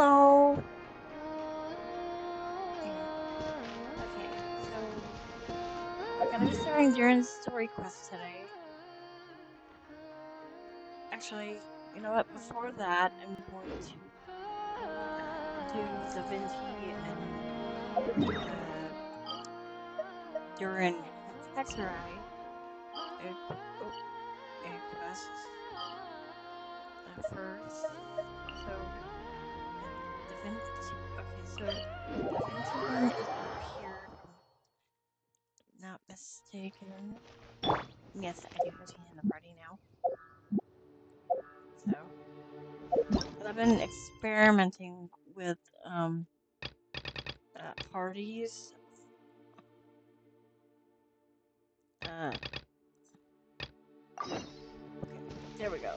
Hello. Okay, so we're gonna be starting Darren's story quest today. Actually, you know what? Before that, I'm going to do the Venti and Darren Hexenzirkel oh, quests first. So the Venti. Okay, so the Venti one is up here. If I'm not mistaken. Yes, I do have in the party now. So, I've been experimenting with parties. Okay, there we go.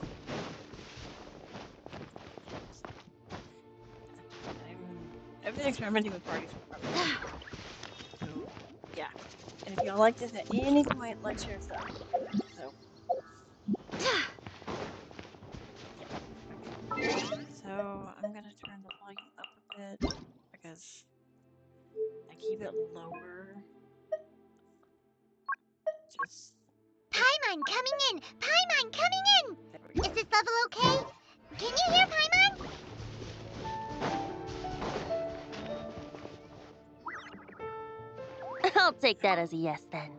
I've been experimenting with parties for probably. So, yeah. And if y'all like this at any point, like, share, stuff. So, yeah. Okay. So, I'm gonna turn the volume up a bit because I keep it lower. Just. Paimon coming in! Paimon coming in! Is this level okay? Can you hear Paimon? I'll take that as a yes then.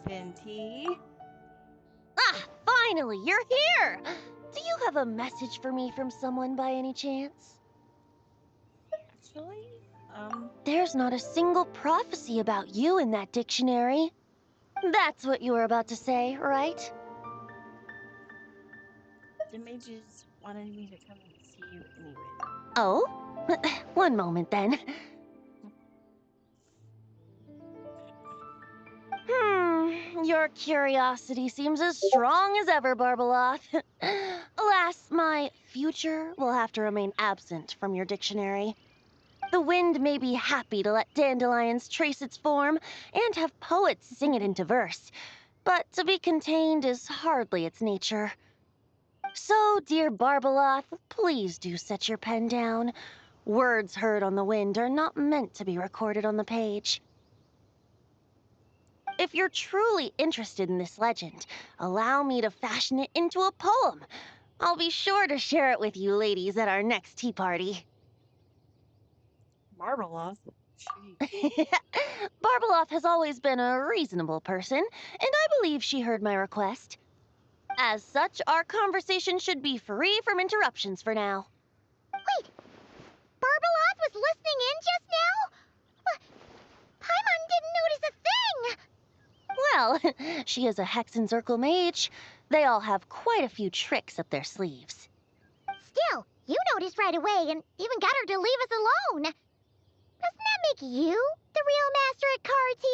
Venti. Ah, finally, you're here! Do you have a message for me from someone by any chance? Actually, There's not a single prophecy about you in that dictionary. That's what you were about to say, right? the mages wanted me to come and see you anyway. Oh? One moment then. Your curiosity seems as strong as ever, Barbeloth. Alas, my future will have to remain absent from your dictionary. The wind may be happy to let dandelions trace its form and have poets sing it into verse, but to be contained is hardly its nature. So, dear Barbeloth, please do set your pen down. Words heard on the wind are not meant to be recorded on the page. If you're truly interested in this legend, allow me to fashion it into a poem. I'll be sure to share it with you ladies at our next tea party. Barbeloth? Barbeloth has always been a reasonable person, and I believe she heard my request. As such, our conversation should be free from interruptions for now. Wait! Barbeloth was listening in just now? Paimon didn't notice a thing! Well, she is a Hexenzirkel mage. They all have quite a few tricks up their sleeves. Still, you noticed right away and even got her to leave us alone. Doesn't that make you the real master at cards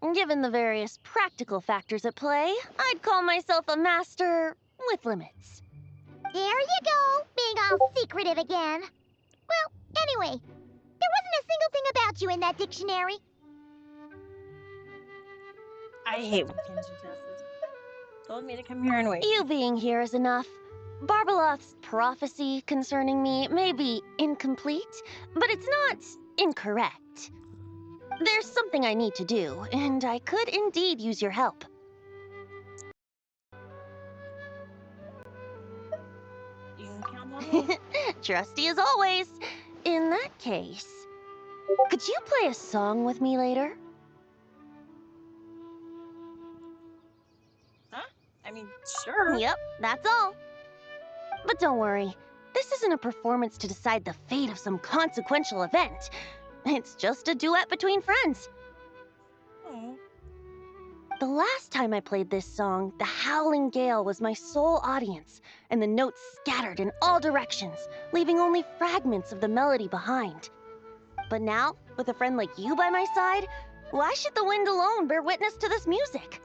here? Given the various practical factors at play, I'd call myself a master with limits. There you go, being all secretive again. Well, anyway, there wasn't a single thing about you in that dictionary. I hate when Kenji does this. Told me to come here and wait. You being here is enough. Barbeloth's prophecy concerning me may be incomplete, but it's not incorrect. There's something I need to do, and I could indeed use your help. You can count on me. Trusty as always. In that case, could you play a song with me later? Huh? I mean, sure. Yep, that's all. But don't worry, this isn't a performance to decide the fate of some consequential event. It's just a duet between friends. Oh. The last time I played this song, the howling gale was my sole audience, and the notes scattered in all directions, leaving only fragments of the melody behind. But now, with a friend like you by my side, why should the wind alone bear witness to this music?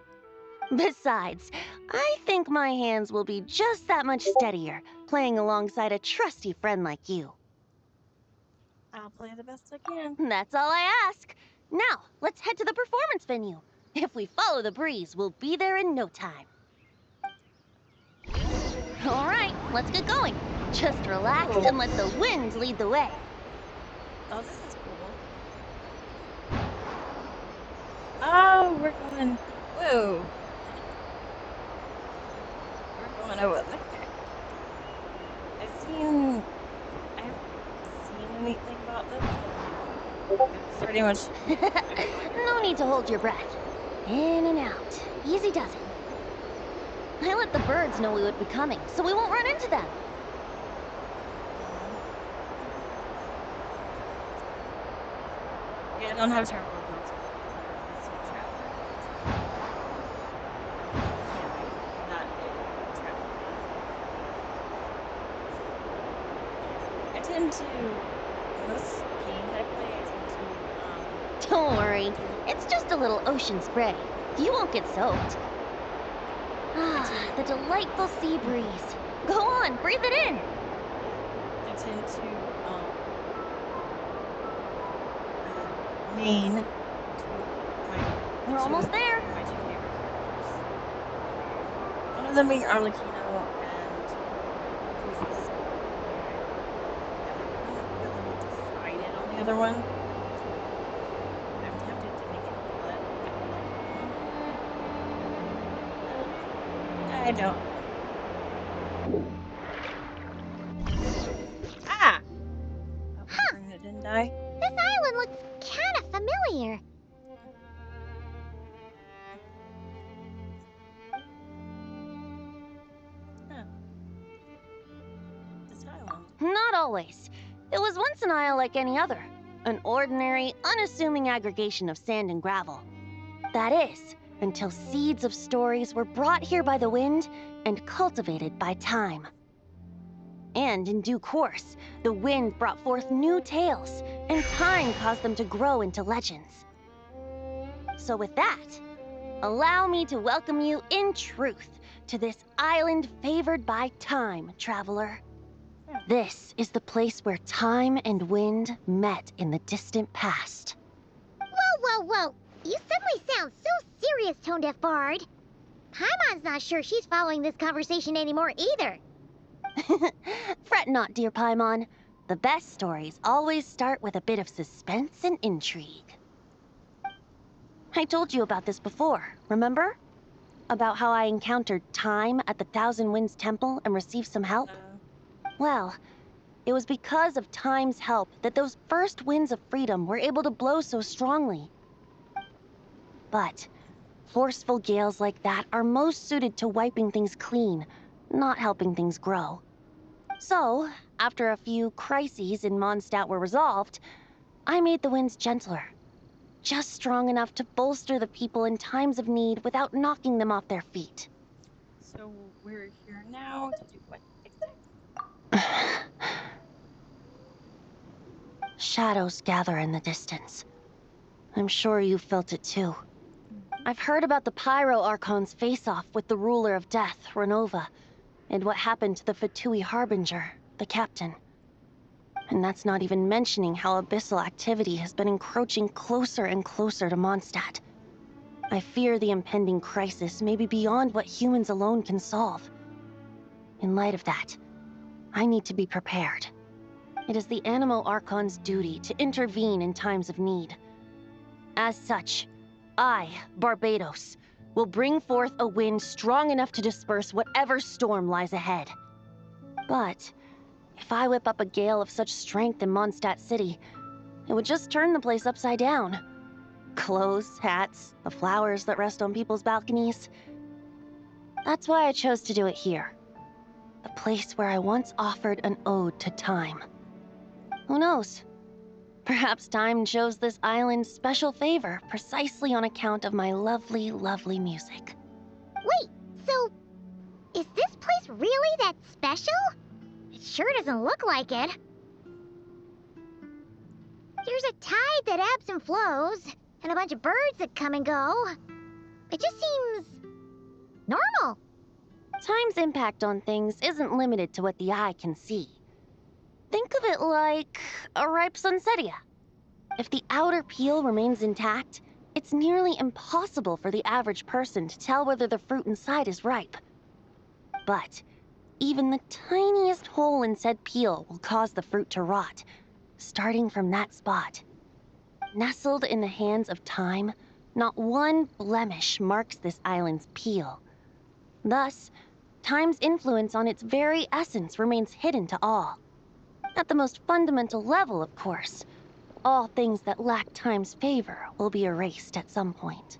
Besides, I think my hands will be just that much steadier, playing alongside a trusty friend like you. I'll play the best I can. That's all I ask. Now, let's head to the performance venue. If we follow the breeze, we'll be there in no time. All right, let's get going. Just relax and let the wind lead the way. Oh, this is cool. Oh, we're going. Whoa. We're going over there. I haven't seen anything about this. It's pretty much. No need to hold your breath. In and out. Easy does it. I let the birds know we would be coming, so we won't run into them. Yeah, I don't have terrible girls. I tend to most games I play. I tend to Don't worry. It's just a little ocean spray. You won't get soaked. Ah, the delightful sea breeze. Go on, breathe it in. I tend to main. We're almost there. My two favorite characters. One of them being Arlecchino and Rufus. I haven't really decided on the other one. I'm tempted to make it Bullet. I don't. Ah! Huh. It didn't die. This island looks kind of familiar. Huh. This island. Not always. It was once an isle like any other. An ordinary, unassuming aggregation of sand and gravel. That is, until seeds of stories were brought here by the wind and cultivated by time. And in due course, the wind brought forth new tales, and time caused them to grow into legends. So with that, allow me to welcome you in truth to this island favored by time, traveler. This is the place where time and wind met in the distant past. Whoa. You suddenly sound so serious, Tone Deaf Bard. Paimon's not sure she's following this conversation anymore either. Fret not, dear Paimon. The best stories always start with a bit of suspense and intrigue. I told you about this before, remember? About how I encountered time at the Thousand Winds Temple and received some help? Well, it was because of time's help that those first winds of freedom were able to blow so strongly. But forceful gales like that are most suited to wiping things clean, not helping things grow. So, after a few crises in Mondstadt were resolved, I made the winds gentler. Just strong enough to bolster the people in times of need without knocking them off their feet. So we're here now to do what exactly? Shadows gather in the distance. I'm sure you felt it too. I've heard about the Pyro Archon's face-off with the ruler of death, Renova, and what happened to the Fatui Harbinger, the captain. And that's not even mentioning how abyssal activity has been encroaching closer and closer to Mondstadt. I fear the impending crisis may be beyond what humans alone can solve. In light of that, I need to be prepared. It is the Animo Archon's duty to intervene in times of need. As such, I, Barbados, will bring forth a wind strong enough to disperse whatever storm lies ahead. But if I whip up a gale of such strength in Mondstadt City, it would just turn the place upside down. Clothes, hats, the flowers that rest on people's balconies. That's why I chose to do it here. The place where I once offered an ode to time. Who knows? Perhaps time shows this island special favor precisely on account of my lovely, lovely music. Wait, so is this place really that special? It sure doesn't look like it. There's a tide that ebbs and flows, and a bunch of birds that come and go. It just seems normal. Time's impact on things isn't limited to what the eye can see. Think of it like a ripe sunsetia. If the outer peel remains intact, It's nearly impossible for the average person to tell whether the fruit inside is ripe. But even the tiniest hole in said peel will cause the fruit to rot, starting from that spot. Nestled in the hands of time, not one blemish marks this island's peel. Thus, time's influence on its very essence remains hidden to all. At the most fundamental level, of course, all things that lack time's favor will be erased at some point.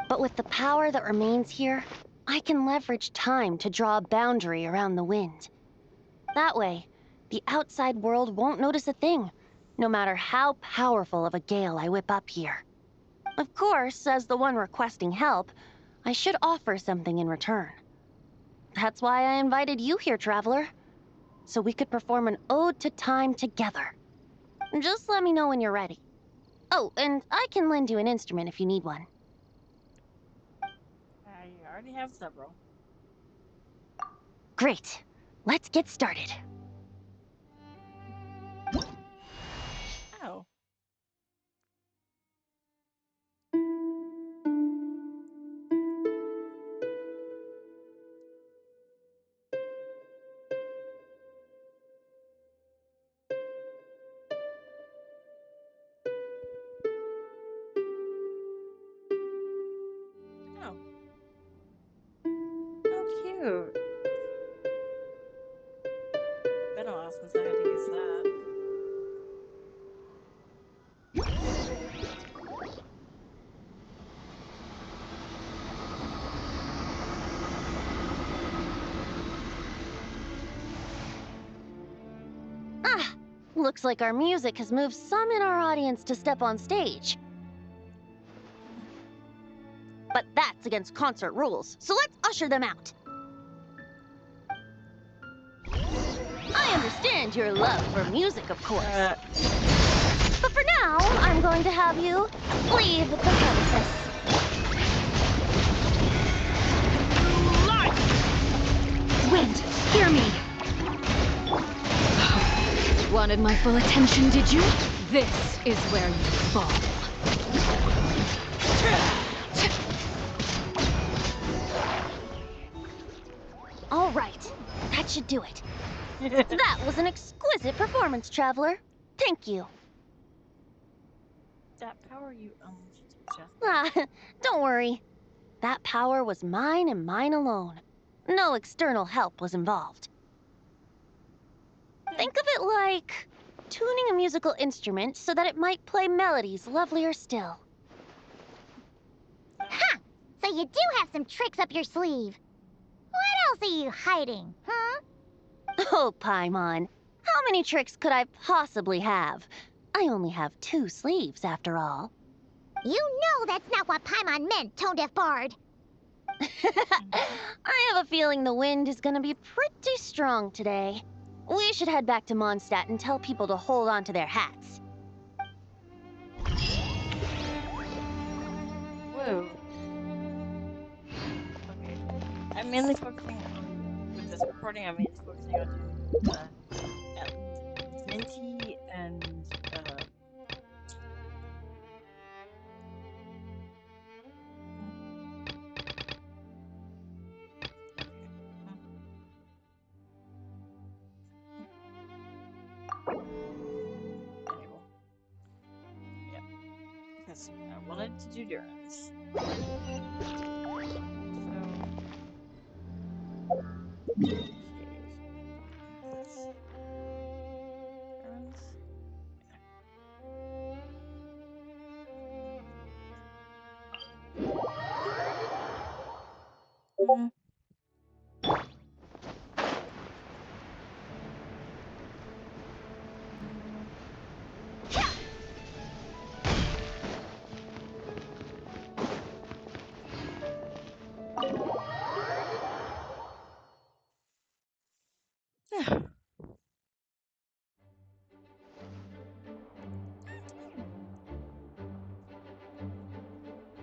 But with the power that remains here, I can leverage time to draw a boundary around the wind. That way, the outside world won't notice a thing, no matter how powerful of a gale I whip up here. Of course, as the one requesting help, I should offer something in return. That's why I invited you here, Traveler, so we could perform an ode to time together. Just let me know when you're ready. Oh, and I can lend you an instrument if you need one. I already have several. Great. Let's get started. Oh. Oh. How cute. Been a while since I had to use that. Ah, looks like our music has moved some in our audience to step on stage. But that's against concert rules, so let's usher them out. I understand your love for music, of course. But for now, I'm going to have you leave the premises. Wind, hear me! You wanted my full attention, did you? This is where you fall. All right, that should do it. That was an exquisite performance, Traveler. Thank you. That power you just. Ah, don't worry. That power was mine and mine alone. No external help was involved. Think of it like tuning a musical instrument so that it might play melodies lovelier still. Ha! So you do have some tricks up your sleeve. What else are you hiding, huh? Oh, Paimon, how many tricks could I possibly have? I only have 2 sleeves, after all. You know that's not what Paimon meant, tone-deaf bard. I have a feeling the wind is gonna be pretty strong today. We should head back to Mondstadt and tell people to hold on to their hats. Whoa. Okay. I'm mainly focusing on, with this recording, I'm mainly focusing on doing Minty and anyway. Yeah. Because I wanted to do Durans. So okay. That's Durans. Mhm. Yeah.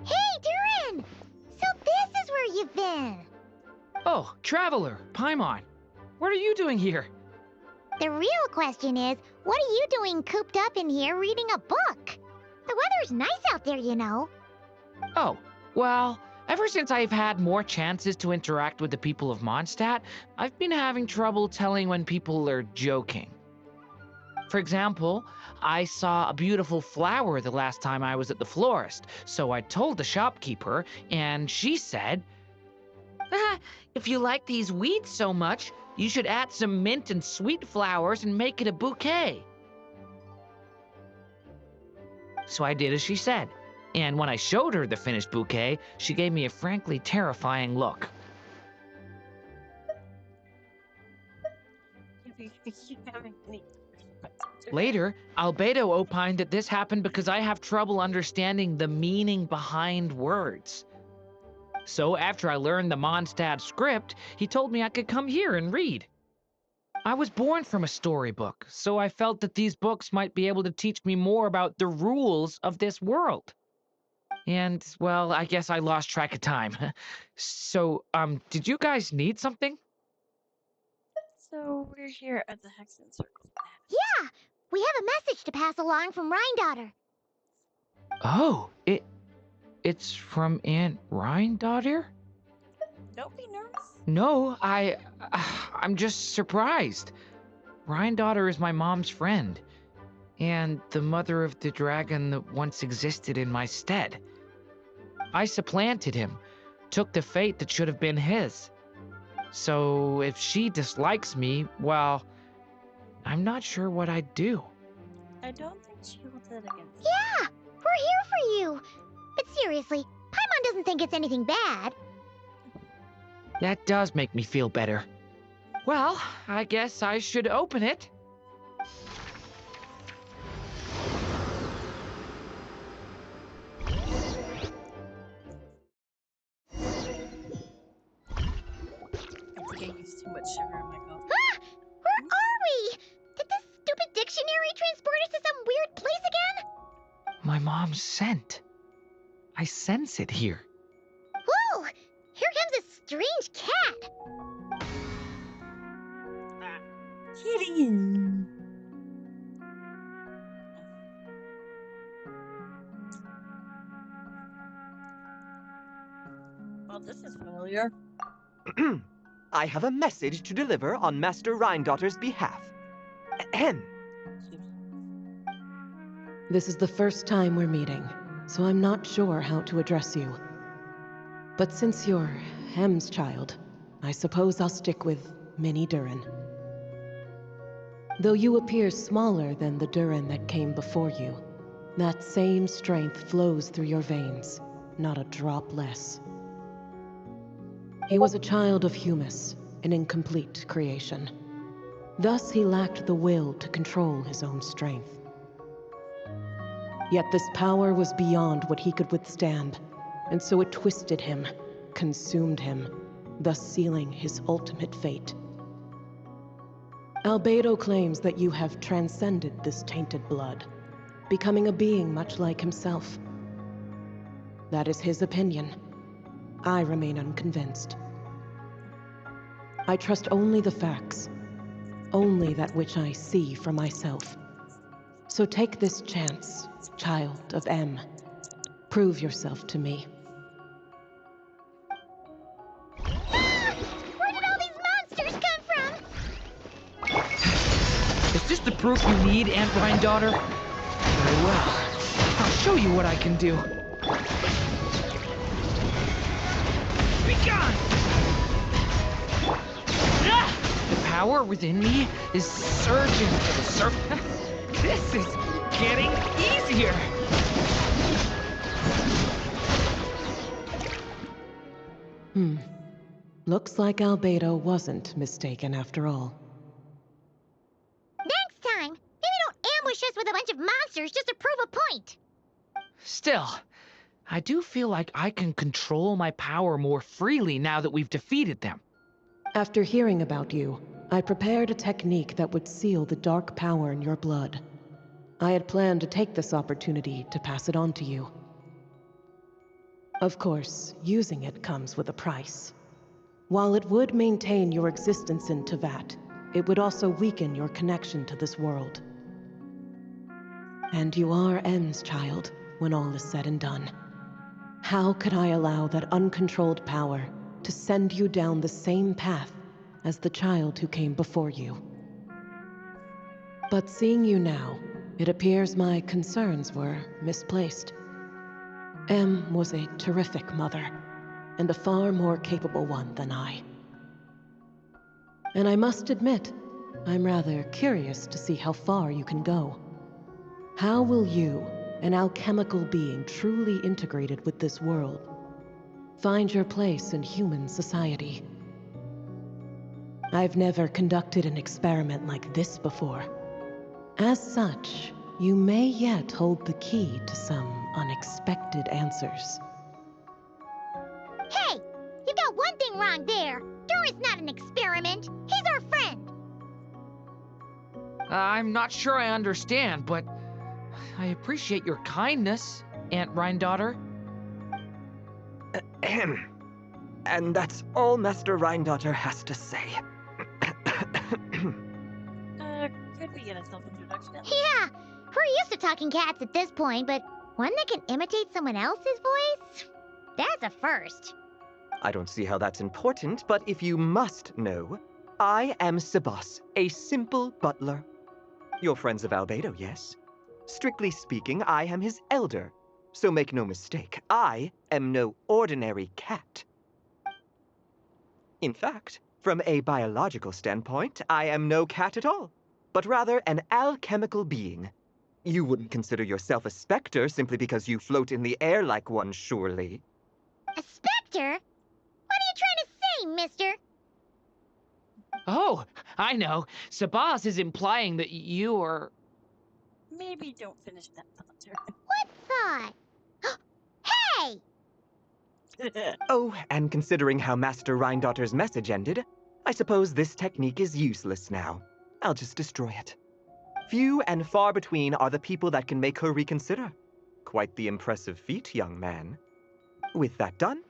Hey, Durin! So this is where you've been. Oh, Traveler, Paimon. What are you doing here? The real question is, what are you doing cooped up in here reading a book? The weather's nice out there, you know. Oh, well, ever since I've had more chances to interact with the people of Mondstadt, I've been having trouble telling when people are joking. For example, I saw a beautiful flower the last time I was at the florist, so I told the shopkeeper, and she said, "Ah, if you like these weeds so much, you should add some mint and sweet flowers and make it a bouquet." So I did as she said, and when I showed her the finished bouquet, she gave me a frankly terrifying look. If you have any questions. Later, Albedo opined that this happened because I have trouble understanding the meaning behind words. So after I learned the Mondstadt script, he told me I could come here and read. I was born from a storybook, so I felt that these books might be able to teach me more about the rules of this world. And, well, I guess I lost track of time. So, did you guys need something? So we're here at the Hexenzirkel. Yeah, we have a message to pass along from Rhindaughter. Oh, it's from Aunt Rhindaughter? Don't be nervous. No, I'm just surprised. Rhindaughter is my mom's friend, and the mother of the dragon that once existed in my stead. I supplanted him, took the fate that should have been his. So if she dislikes me, well, I'm not sure what I'd do. I don't think she holds it against you. Yeah, we're here for you. But seriously, Paimon doesn't think it's anything bad. That does make me feel better. Well, I guess I should open it. I think I used too much sugar in my coffee. Ah! Where are we? Did this stupid dictionary transport us to some weird place again? My mom's scent. I sense it here. Whoa! Here comes a strange cat. Kitty. Well, this is familiar. I have a message to deliver on Master Rhindaughter's behalf. Ahem. This is the first time we're meeting, so I'm not sure how to address you. But since you're Hem's child, I suppose I'll stick with Mini Durin. Though you appear smaller than the Durin that came before you, that same strength flows through your veins, not a drop less. He was a child of Humus, an incomplete creation. Thus he lacked the will to control his own strength. Yet this power was beyond what he could withstand, and so it twisted him, consumed him, thus sealing his ultimate fate. Albedo claims that you have transcended this tainted blood, becoming a being much like himself. That is his opinion. I remain unconvinced. I trust only the facts, only that which I see for myself. So take this chance, child of M. Prove yourself to me. Ah! Where did all these monsters come from? Is this the proof you need, Aunt Rhindaughter? Very well. I'll show you what I can do. Be gone! Ah! The power within me is surging to the surface. This is getting easier. Looks like Albedo wasn't mistaken after all. Next time, maybe don't ambush us with a bunch of monsters just to prove a point. Still, I do feel like I can control my power more freely now that we've defeated them. After hearing about you, I prepared a technique that would seal the dark power in your blood. I had planned to take this opportunity to pass it on to you. Of course, using it comes with a price. While it would maintain your existence in Tevat, it would also weaken your connection to this world. And you are M's child, when all is said and done. How could I allow that uncontrolled power to send you down the same path as the child who came before you? But seeing you now, it appears my concerns were misplaced. Em was a terrific mother, and a far more capable one than I. And I must admit, I'm rather curious to see how far you can go. How will you, an alchemical being truly integrated with this world, find your place in human society? I've never conducted an experiment like this before. As such, you may yet hold the key to some unexpected answers. Hey! You got one thing wrong there. Dory's not an experiment. He's our friend. I'm not sure I understand, but I appreciate your kindness, Aunt Rhine-daughter. Ahem. And that's all Master Rhine-daughter has to say. Could we get a self-introduction? Yeah, we're used to talking cats at this point, but one that can imitate someone else's voice? That's a first. I don't see how that's important, but if you must know, I am Sebas, a simple butler. You're friends of Albedo, yes? Strictly speaking, I am his elder. So make no mistake, I am no ordinary cat. In fact, from a biological standpoint, I am no cat at all, but rather an alchemical being. You wouldn't consider yourself a specter simply because you float in the air like one, surely. A specter? What are you trying to say, mister? Oh, I know. Sabas is implying that you're... Maybe don't finish that thought, sir. What thought? Hey! Oh, and considering how Master Rhine-daughter's message ended, I suppose this technique is useless now. I'll just destroy it. Few and far between are the people that can make her reconsider. Quite the impressive feat, young man. With that done,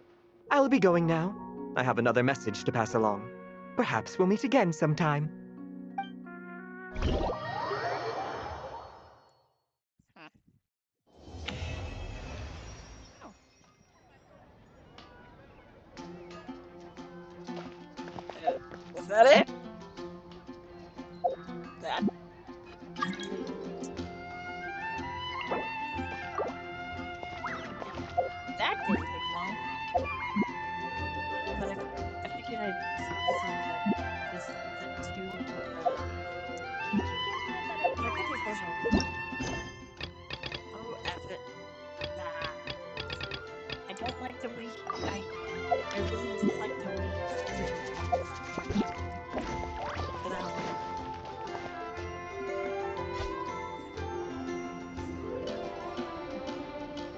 I'll be going now. I have another message to pass along. Perhaps we'll meet again sometime. Was that it? That? That didn't take long. But I figured I'd send the two, I could do social. Oh, F it. Nah. I don't like the way I really dislike the way but I don't know.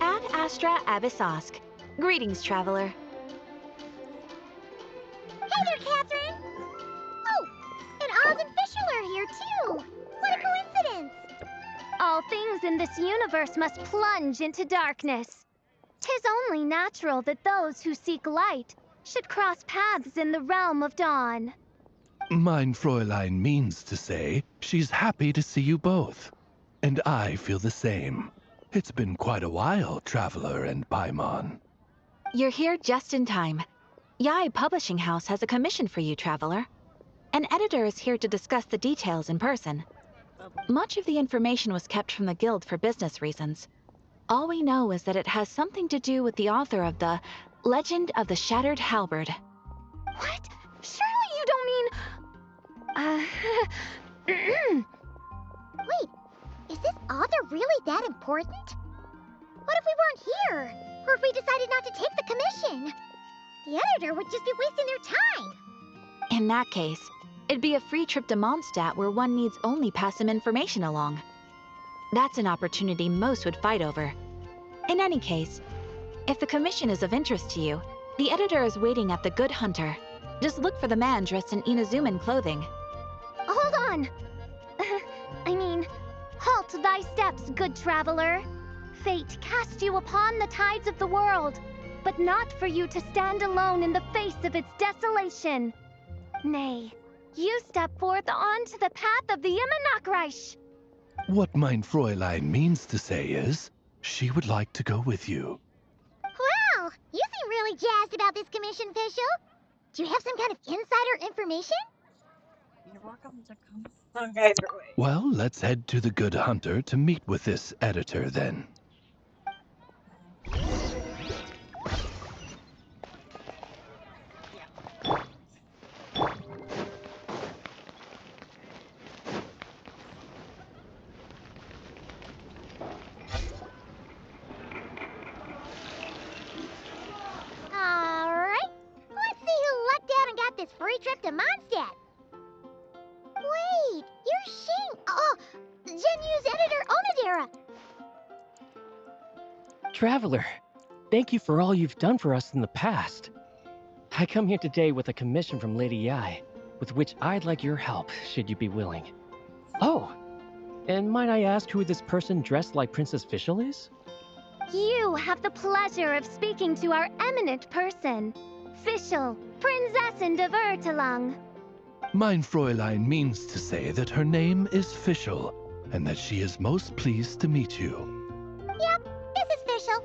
Ad Astra Abyssosk. Greetings, traveler. Hey there, Catherine! Oh, and Oz and Fischl are here, too! What a coincidence! All things in this universe must plunge into darkness. 'Tis only natural that those who seek light should cross paths in the realm of dawn. Mein Fräulein means to say she's happy to see you both. And I feel the same. It's been quite a while, Traveler and Paimon. You're here just in time. Yai Publishing House has a commission for you, Traveler. An editor is here to discuss the details in person. Much of the information was kept from the Guild for business reasons. All we know is that it has something to do with the author of the Legend of the Shattered Halberd. What? Surely you don't mean... Wait, is this author really that important? What if we weren't here? Or if we decided not to take the commission? The editor would just be wasting their time. In that case, it'd be a free trip to Mondstadt where one needs only pass some information along. That's an opportunity most would fight over. In any case, if the commission is of interest to you, the editor is waiting at the Good Hunter. Just look for the man dressed in Inazuman clothing. Hold on! Halt thy steps, good traveler. Fate cast you upon the tides of the world, but not for you to stand alone in the face of its desolation. Nay, you step forth onto the path of the Immernachtreich. What Mein Fräulein means to say is, she would like to go with you. about this commission, Fischl? Do you have some kind of insider information? You're welcome to come along either way. Well, let's head to the Good Hunter to meet with this editor then. Alright, let's see who lucked out and got this free trip to Mondstadt. Wait, you're Shing. Oh, Genu's editor, Onodera. Traveler, thank you for all you've done for us in the past. I come here today with a commission from Lady Yai, with which I'd like your help, should you be willing. Oh, and might I ask who this person dressed like Princess Fischl is? You have the pleasure of speaking to our eminent person, Fischl, Prinzessin de Vertelung. Mein Fräulein means to say that her name is Fischl, and that she is most pleased to meet you. Yep, this is Fischl.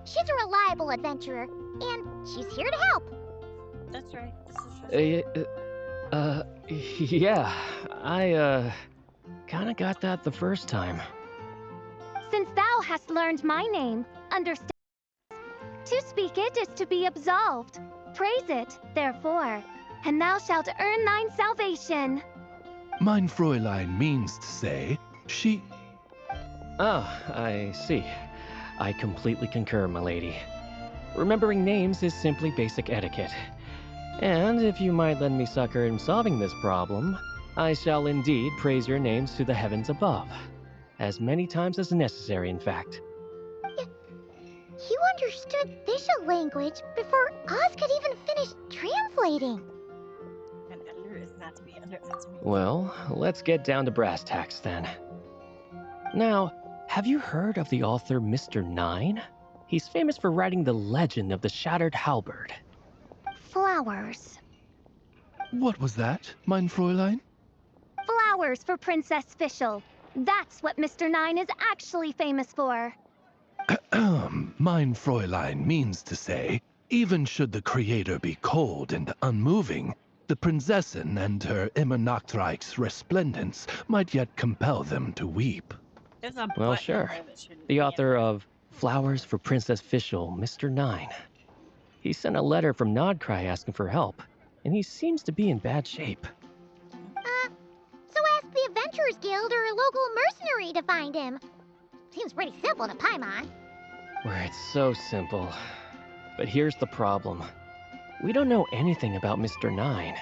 She's a reliable adventurer, and she's here to help. That's right. This is Yeah, I, kinda got that the first time. Since thou hast learned my name, understand. To speak it is to be absolved. Praise it, therefore, and thou shalt earn thine salvation. Mein Fräulein means to say she... Oh, I see. I completely concur, my lady. Remembering names is simply basic etiquette. And if you might lend me succor in solving this problem, I shall indeed praise your names to the heavens above. As many times as necessary, in fact. You understood Fischl language before Oz could even finish translating. an editor is not to be underestimated. Well, let's get down to brass tacks then. Now, have you heard of the author Mr. Nine? He's famous for writing the legend of the Shattered Halberd. Flowers. What was that, Mein Fräulein? Flowers for Princess Fischl. That's what Mr. Nine is actually famous for. Mein Fräulein means to say, even should the creator be cold and unmoving, the Prinzessin and her immer Nachtreich's resplendence might yet compel them to weep. There's a Well, button sure. there that shouldn't The be author in of Flowers for Princess Fischl, Mr. Nine. He sent a letter from Nodcry asking for help, and he seems to be in bad shape. So ask the Adventurers Guild or a local mercenary to find him. Seems pretty simple to Paimon. Where it's so simple. But here's the problem. We don't know anything about Mr. Nine.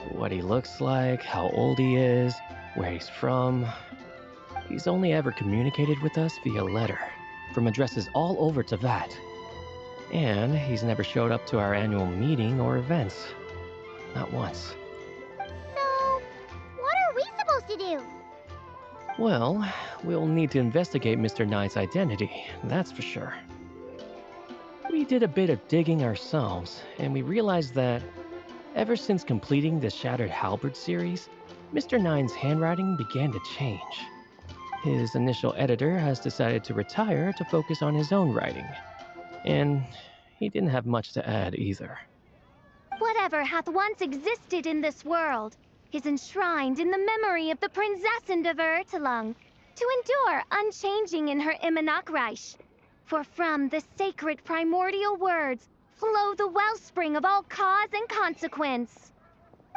What he looks like, how old he is, where he's from. He's only ever communicated with us via letter, from addresses all over Teyvat. And he's never showed up to our annual meeting or events. Not once. So, what are we supposed to do? Well, we'll need to investigate Mr. Nine's identity, that's for sure. We did a bit of digging ourselves, and we realized that ever since completing the Shattered Halberd series, Mr. Nine's handwriting began to change. His initial editor has decided to retire to focus on his own writing, and he didn't have much to add either. Whatever hath once existed in this world is enshrined in the memory of the Prinzessin de Vertelung, to endure unchanging in her Immenachreich. For from the sacred primordial words flow the wellspring of all cause and consequence.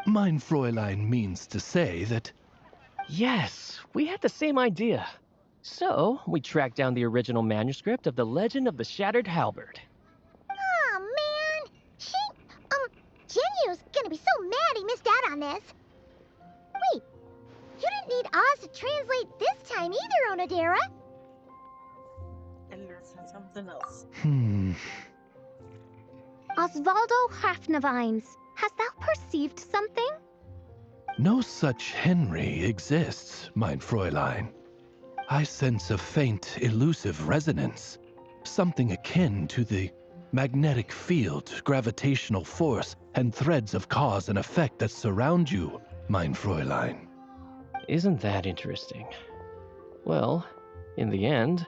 Mein Fräulein means to say that... Yes, we had the same idea. So, we tracked down the original manuscript of the Legend of the Shattered Halberd. Aw, man. Genu's gonna be so mad he missed out on this. Wait, you didn't need Oz to translate this time either, Onodera. Editor said something else. Osvaldo Hafnavines, hast thou perceived something? No such Henry exists, mein Fräulein. I sense a faint, elusive resonance. Something akin to the magnetic field, gravitational force, and threads of cause and effect that surround you, mein Fräulein. Isn't that interesting? Well, in the end,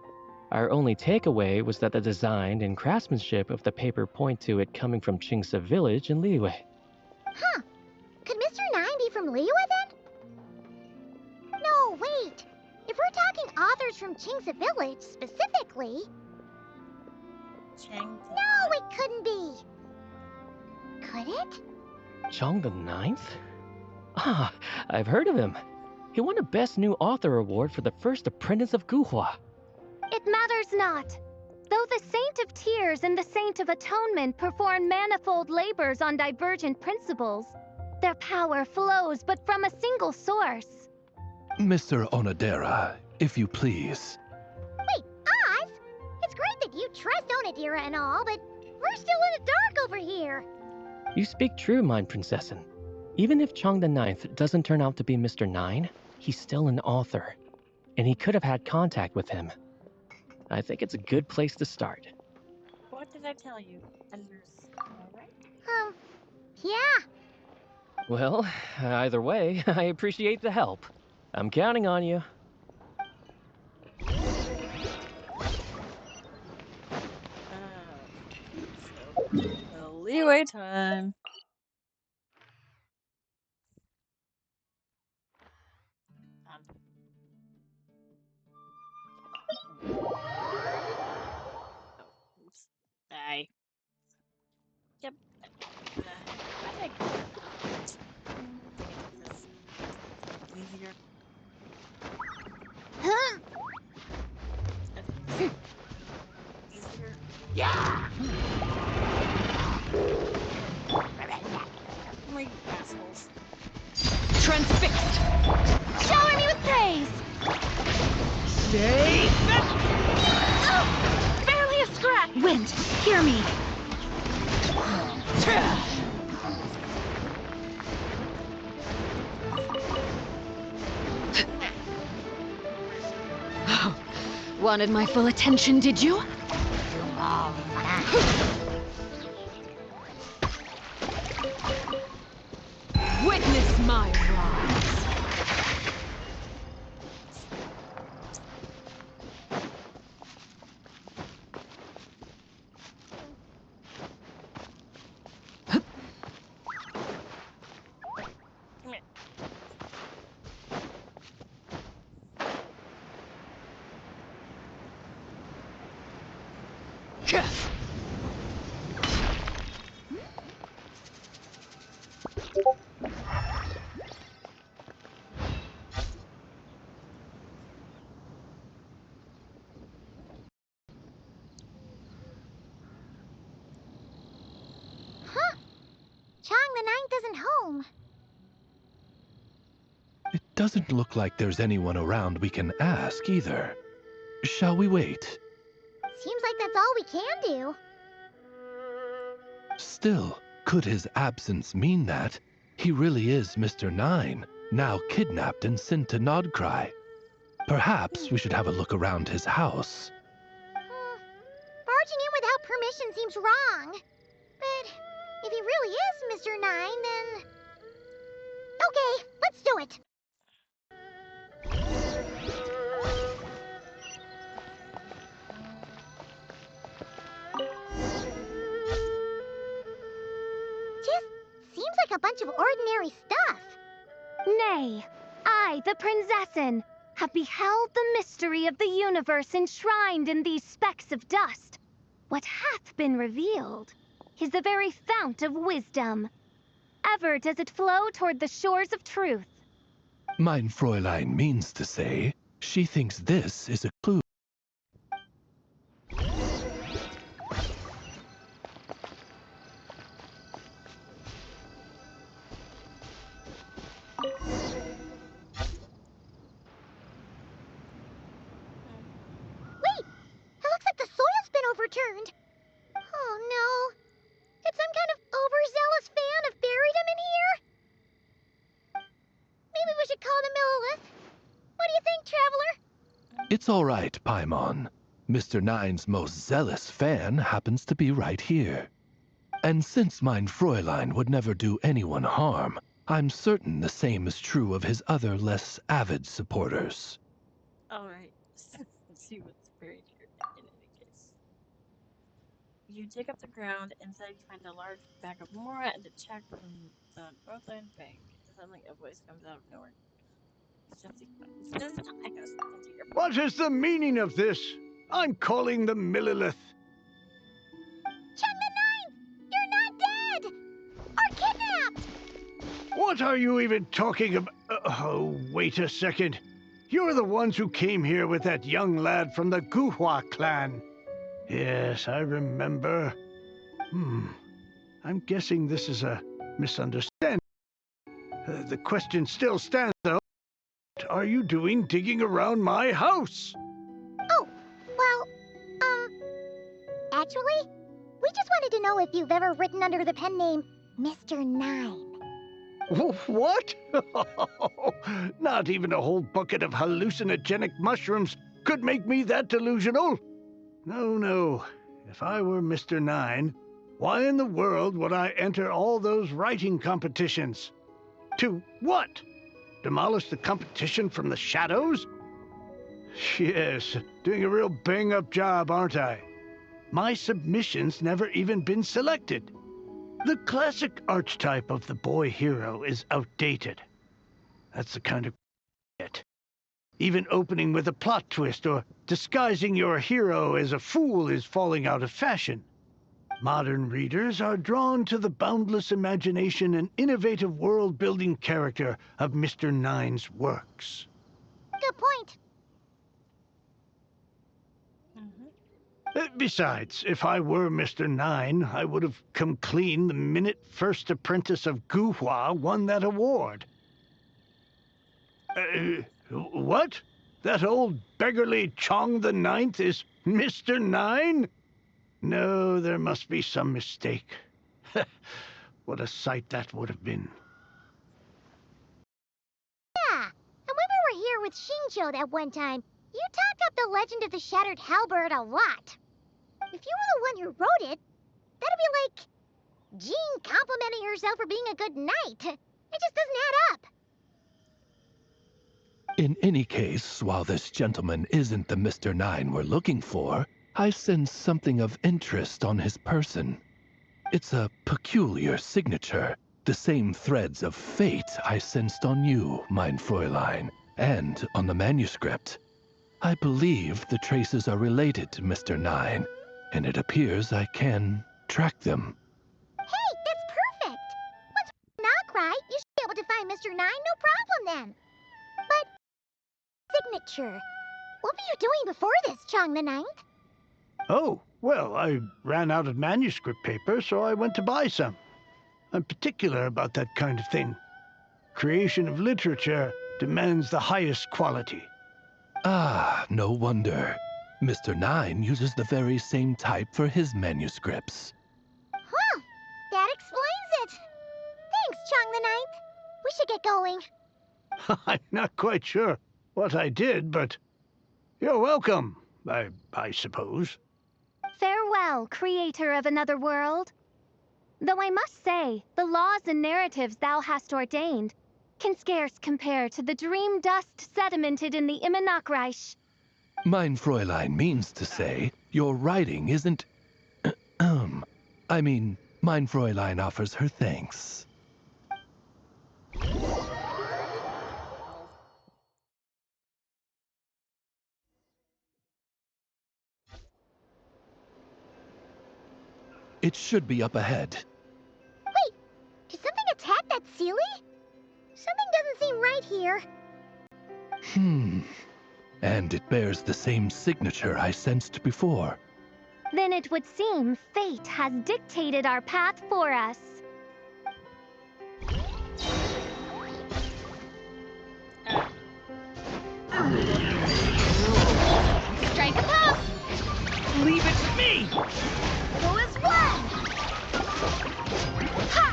Our only takeaway was that the design and craftsmanship of the paper point to it coming from Chingsa village in Liyue. Huh. Could Mr. Nine be from Liyue then? No, wait. If we're talking authors from Chingsa village specifically... No, it couldn't be. Could it? Chong the Ninth? Ah, I've heard of him. He won a Best New Author award for the first apprentice of Guhua. It matters not. Though the Saint of Tears and the Saint of Atonement perform manifold labors on divergent principles, their power flows but from a single source. Mr. Onodera, if you please. Wait, Oz? It's great that you trust Onodera and all, but we're still in the dark over here. You speak true, mine princessin. Even if Chong the Ninth doesn't turn out to be Mr. Nine, he's still an author, and he could have had contact with him. I think it's a good place to start. What did I tell you? Ender's alright? Yeah. Well, either way, I appreciate the help. I'm counting on you. So, leeway time. Oh, oops. Die. Yep. I think this is easier. Huh? I think this is easier. Yeah! My assholes. Transfixed! Shower me with praise! Stay! Oh, barely a scratch! Wind, hear me. Wanted my full attention, did you? Witness my rise. Huh. Chong the Ninth isn't home. It doesn't look like there's anyone around we can ask either. Shall we wait? Seems like that's all we can do. Still, could his absence mean that he really is Mr. Nine, now kidnapped and sent to Nodcry? Perhaps we should have a look around his house. Barging in without permission seems wrong. But if he really is Mr. Nine, then... Okay, let's do it. Just seems like a bunch of ordinary stuff. Nay, I, the Princessin, have beheld the mystery of the universe enshrined in these specks of dust. What hath been revealed is the very fount of wisdom. Ever does it flow toward the shores of truth. Mein Fräulein means to say, she thinks this is a clue. Wait! It looks like the soil's been overturned. Oh no. Did some kind of overzealous fan have buried him in here? Maybe we should call the Millilith. What do you think, Traveler? It's all right, Paimon. Mr. Nine's most zealous fan happens to be right here. And since mein Fräulein would never do anyone harm, I'm certain the same is true of his other less avid supporters. Alright. Let's see what's buried here. You dig up the ground. Inside, you find a large bag of Mora and a check from the Northland Bank. Suddenly, a voice comes out of nowhere. I gotta stop into your. What is the meaning of this? I'm calling the Millilith. Chang the Ninth! You're not dead! Or kidnapped! What are you even talking about? Oh, wait a second. You're the ones who came here with that young lad from the Guhua clan. Yes, I remember. I'm guessing this is a misunderstanding. The question still stands, though. What are you doing digging around my house? Oh, well, actually, we just wanted to know if you've ever written under the pen name Mr. Nine. What? Not even a whole bucket of hallucinogenic mushrooms could make me that delusional. No. If I were Mr. Nine, why in the world would I enter all those writing competitions? To what? Demolish the competition from the shadows? Yes, doing a real bang-up job, aren't I? My submission's never even been selected. The classic archetype of the boy hero is outdated. That's the kind of it. Even opening with a plot twist or disguising your hero as a fool is falling out of fashion. Modern readers are drawn to the boundless imagination and innovative world-building character of Mr. Nine's works. Good point. Besides, if I were Mr. Nine, I would have come clean the minute First Apprentice of Guhua won that award. What? That old beggarly Chong the Ninth is Mr. Nine? No, there must be some mistake. What a sight that would have been. Yeah, and when we were here with Shinjo that one time, you talked up the legend of the Shattered Halberd a lot. If you were the one who wrote it, that'd be like Jean complimenting herself for being a good knight. It just doesn't add up. In any case, while this gentleman isn't the Mr. Nine we're looking for, I sense something of interest on his person. It's a peculiar signature, the same threads of fate I sensed on you, mein Fräulein, and on the manuscript. I believe the traces are related to Mr. Nine, and it appears I can track them. Hey, that's perfect! Once we knock right, you should be able to find Mr. Nine, no problem then. But, signature. What were you doing before this, Chong the Ninth? Oh, well, I ran out of manuscript paper, so I went to buy some. I'm particular about that kind of thing. Creation of literature demands the highest quality. Ah, no wonder. Mr. Nine uses the very same type for his manuscripts. Huh, that explains it. Thanks, Chong the Ninth. We should get going. I'm not quite sure what I did, but you're welcome, I suppose. Farewell, creator of another world. Though I must say, the laws and narratives thou hast ordained can scarce compare to the dream dust sedimented in the Immenachreich. Mein Fräulein means to say, your writing isn't... I mean, mein Fräulein offers her thanks. It should be up ahead. Wait, did something attack that Sealy? Something doesn't seem right here. And it bears the same signature I sensed before. Then it would seem fate has dictated our path for us. Strike a pop! Leave it to me! Who is one? Ha!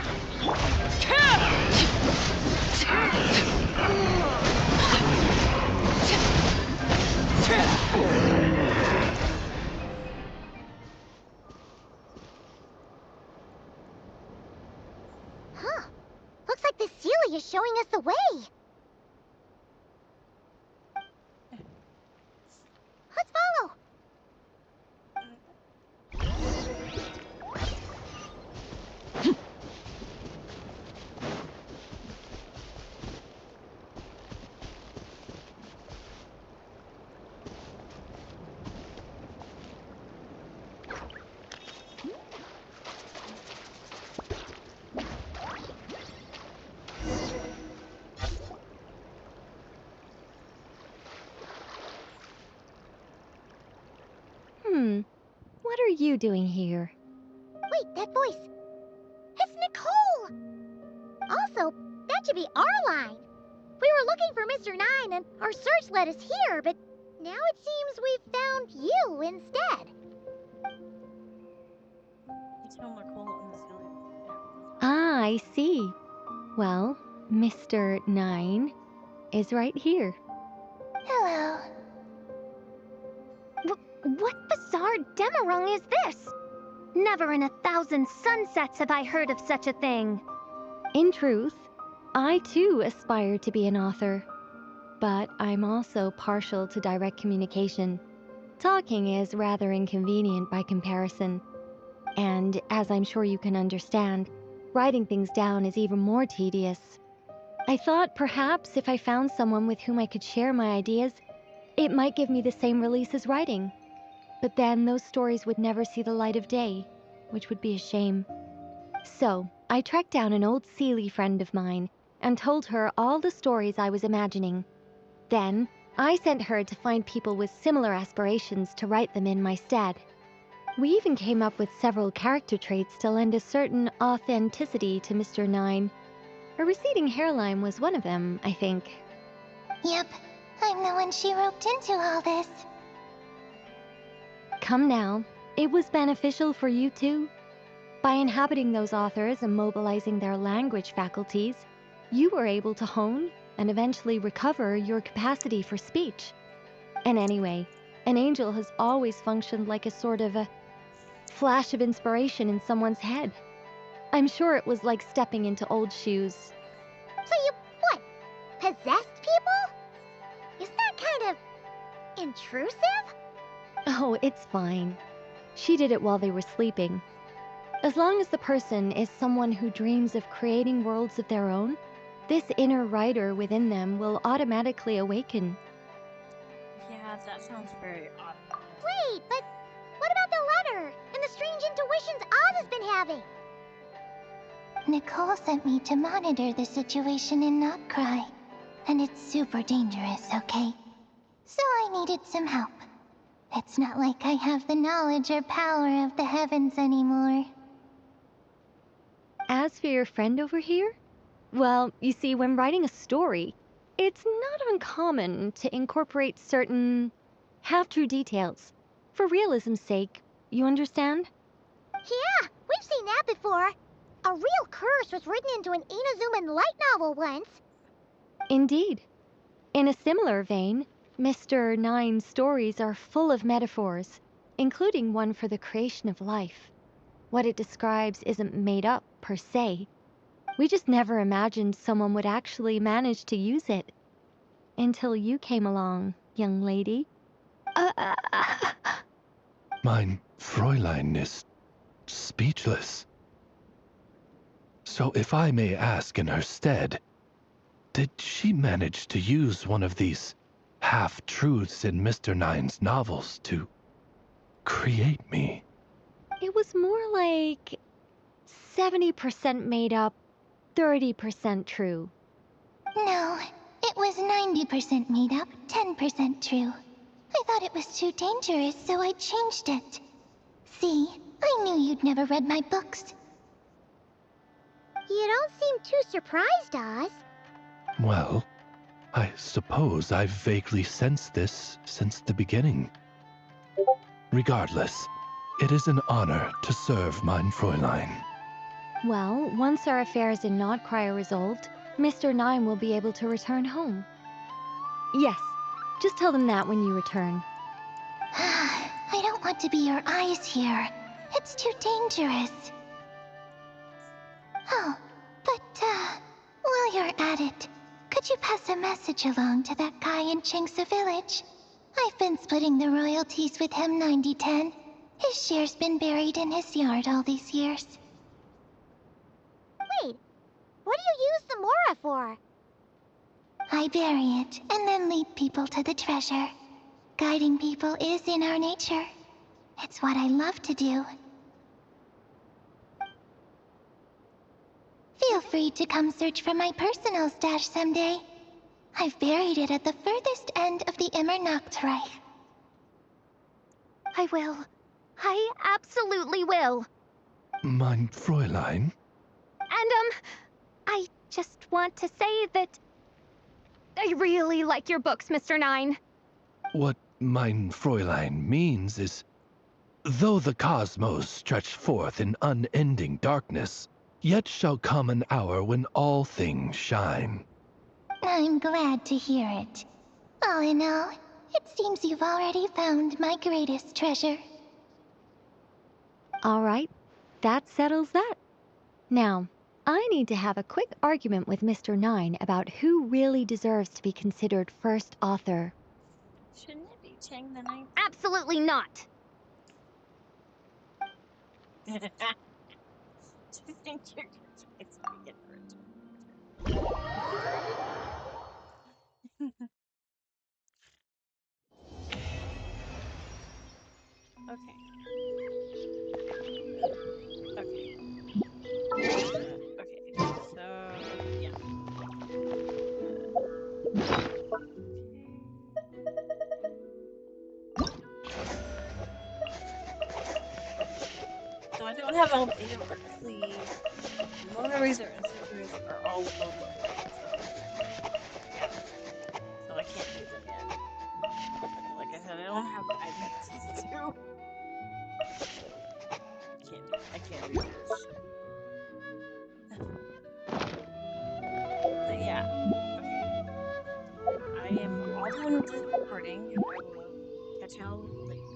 Huh. Looks like the Sealy is showing us the way. Let's follow. you doing here? Wait, that voice. It's Nicole! Also, that should be our line. We were looking for Mr. Nine and our search led us here, but now it seems we've found you instead. You tell Nicole on the silly. Ah, I see. Well, Mr. Nine is right here. Hello. What bizarre Demerung is this? Never in 1,000 sunsets have I heard of such a thing. In truth, I too aspire to be an author. But I'm also partial to direct communication. Talking is rather inconvenient by comparison. And as I'm sure you can understand, writing things down is even more tedious. I thought perhaps if I found someone with whom I could share my ideas, it might give me the same release as writing. But then those stories would never see the light of day, which would be a shame. So, I tracked down an old Seelie friend of mine and told her all the stories I was imagining. Then, I sent her to find people with similar aspirations to write them in my stead. We even came up with several character traits to lend a certain authenticity to Mr. Nine. A receding hairline was one of them, I think. Yep, I'm the one she roped into all this. Come now, it was beneficial for you too. By inhabiting those authors and mobilizing their language faculties, you were able to hone and eventually recover your capacity for speech. And anyway, an angel has always functioned like a sort of a flash of inspiration in someone's head. I'm sure it was like stepping into old shoes. So you, what, possessed people? Isn't that kind of intrusive? Oh, it's fine. She did it while they were sleeping. As long as the person is someone who dreams of creating worlds of their own, this inner writer within them will automatically awaken. Yeah, that sounds very odd. Wait, but what about the letter and the strange intuitions Oz has been having? Nicole sent me to monitor the situation in Knockcry, and it's super dangerous, okay? So I needed some help. It's not like I have the knowledge or power of the heavens anymore. As for your friend over here? Well, you see, when writing a story, it's not uncommon to incorporate certain half-true details. For realism's sake, you understand? Yeah, we've seen that before. A real curse was written into an Inazuman light novel once. Indeed. In a similar vein, Mr. Nine's stories are full of metaphors, including one for the creation of life. What it describes isn't made up, per se. We just never imagined someone would actually manage to use it. Until you came along, young lady. Mein Fräulein is speechless. So if I may ask in her stead, did she manage to use one of these half-truths in Mr. Nine's novels to create me? It was more like 70% made up, 30% true. No, it was 90% made up, 10% true. I thought it was too dangerous, so I changed it. See, I knew you'd never read my books. You don't seem too surprised, Oz. Well, I suppose I've vaguely sensed this since the beginning. Regardless, it is an honor to serve mein Fräulein. Well, once our affairs in Knockcry are resolved, Mr. Nine will be able to return home. Yes, just tell them that when you return. I don't want to be your eyes here. It's too dangerous. Oh, but, while you're at it, could you pass a message along to that guy in Chingsa village? I've been splitting the royalties with him 90-10. His share's been buried in his yard all these years. Wait, what do you use the Mora for? I bury it, and then lead people to the treasure. Guiding people is in our nature. It's what I love to do. Feel free to come search for my personal stash someday. I've buried it at the furthest end of the Immer Nachtreich. I will. I absolutely will. Mein Fräulein? And, I just want to say that I really like your books, Mr. Nine. What mein Fräulein means is, though the cosmos stretch forth in unending darkness, yet shall come an hour when all things shine. I'm glad to hear it. All in all, it seems you've already found my greatest treasure. All right, that settles that. Now, I need to have a quick argument with Mr. Nine about who really deserves to be considered first author. Shouldn't it be Chang the Ninth? Absolutely not. Do you think you're gonna try speaking for a turn? Okay. Okay. So yeah. So I don't have Albania Berkeley. Monaries or Institutes are all local. Yeah. So I can't do them yet. Like I said, I don't have Identities too. So I can't do those. But yeah. Okay. I am all done with this recording. I will catch y'all later.